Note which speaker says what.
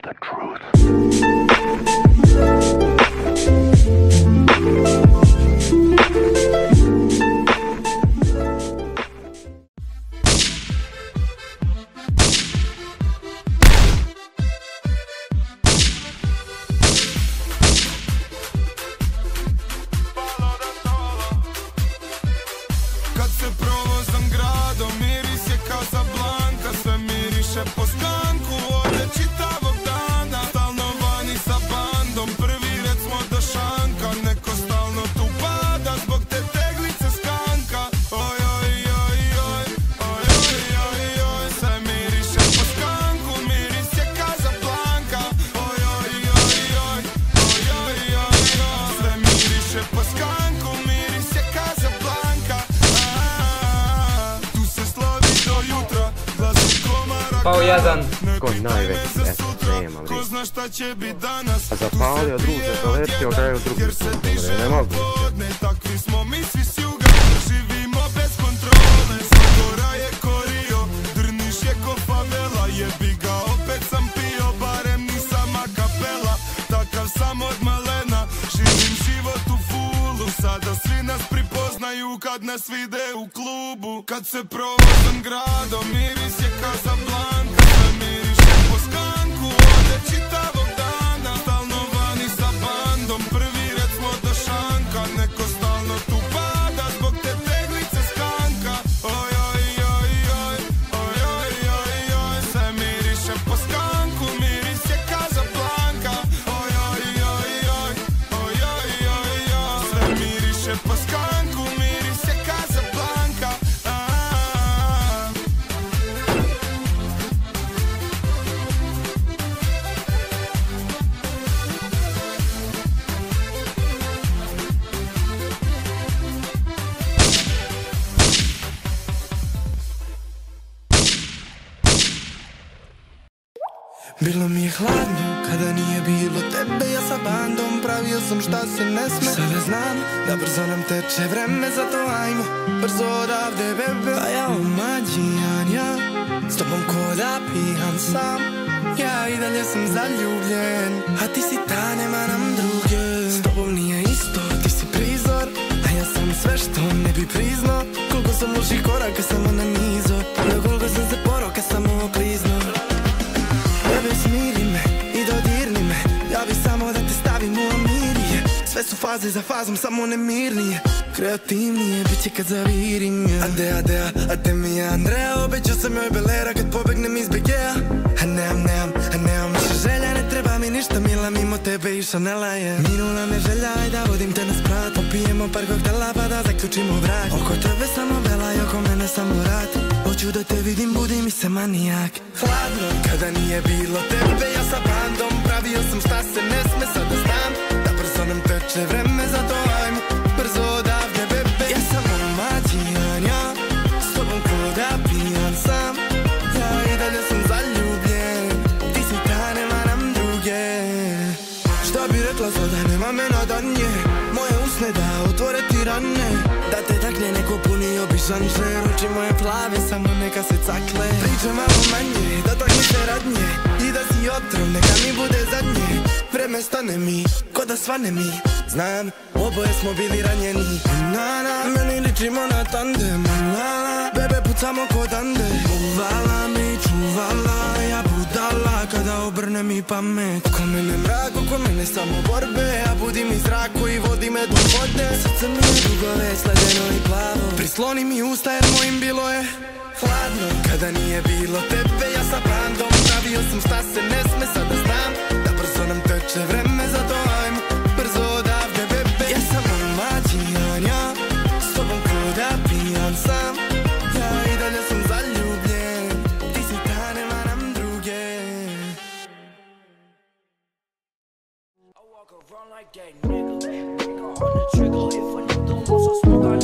Speaker 1: the truth.
Speaker 2: Kad se provozam gradom, miris je Casablanca. Sve miriše po skanku, ode čitavog dana. Stalno vani sa bandom, prvi red smo do šanka. Neko stalno tu pada, zbog te teglice skanka. Oj, oj, oj, oj, oj, oj, oj, oj. Sve miriše po skanku, miris je Casablanca. Oj, oj, oj, oj, oj, oj, oj, oj. Sve miriše po skanku, miris je Casablanca. Tu se slovi do jutra, glasi komara.
Speaker 3: Pao jedan.
Speaker 4: Ko najveći, nema li.
Speaker 2: Ko zna šta će bit danas.
Speaker 4: A zapalio druže, zaletio ga je u drugi sud, umre, ne mogu.
Speaker 2: Takvi smo mi svi s juga, živimo bez kontrole. Sagora je korio, Drniš je ko favela. Jebi ga, opet sam pio, barem nisam a kapela. Takav sam od malena, živim život u fulu. Sada svi nas pripoznaju kad nas vide u klubu. Kad se provozam gradom, miris je Casablanca. Sve miriše po skanku, ode čitavog dana. Stalno vani sa bandom, prvi red smo do šanka. Neko stalno tu pada, zbog te teglice skanka. Oj, oj, oj, oj, oj, oj, oj, oj. Sve miriše po skanku, miris je Casablanca. Oj, oj, oj, oj, oj, oj, oj, oj. Sve miriše po skanku, miris je Casablanca.
Speaker 5: Bilo mi je hladno kada nije bilo tebe. Ja sa bandom pravio sam šta se ne sme. Sada znam da brzo nam teče vreme, zato ajmo brzo odavde, bebe. A ja omađijan, ja s tobom ko da pijan sam. Ja i dalje sam zaljubljen, a ti si ta, nema nam druge. S tobom nije isto, ti si prizor, a ja sam sve što ne bi priznao. Koliko sam loših koraka samo nanizo, koliko sam se poroka samo okliznuo. Bebe, smiri me i dodirni me, ja bi samo da te stavim u amirije. Sve su faze za fazom, samo nemirnije, kreativnije, bit će kad zavirim, ja. Ade mi je Andrea, obećao sam joj Belera kad pobegnem iz BG-a. A nemam više želja, ne treba mi ništa mila, mimo tebe i Chanela je. Minula me želja, aj da vodim te na sprat, popijemo par koktela pa da zaključimo brak. Oko tebe samo bela i oko mene samo rat. Hoću da te vidim, budi mi se manijak. Hladno kada nije bilo tebe, ja sa bandom pravio sam šta se ne sme. Sada znam da brzo nam teče vreme, zato ajmo brzo odavde, bebe. Ja sam omađijan, ja s tobom ko da pijan sam. Ja i dalje sam zaljubljen, ti si ta, nema nam druge. Šta bi rekla sada, nema me nadanje, moje usne da otvore ti rane. Da te takne neko puni običan žer, oči moje plave, samo neka se cakle. Priče malo manje, da takne se radnje, i da si otrov, neka mi bude zadnje. Vreme stane mi, ko da svane mi, znam, oboje smo bili ranjeni. Meni ličimo na tandem, bebe pucamo kod ande. Uvala mi, čuvala, ja budala kada obrne mi pamet. Oko mene mrak, oko mene samo borbe, a budi mi zraku i vodi me do vode. Srce mi je dugo već ledeno i plavo, prisloni mi usta jer mojim bilo je hladno kada nije bilo tebe. Ja sa bandom pravio sam šta se ne sme. Sada znam da brzo nam teče vreme, zato ajmo brzo odavde, bebe. Ja sam omađijan, ja s tobom ko da pijan sam. Ja i dalje sam zaljubljen, ti si ta, nema nam druge.
Speaker 6: I walk around like that nigga on the trigger. If I don't lose, I smoke, I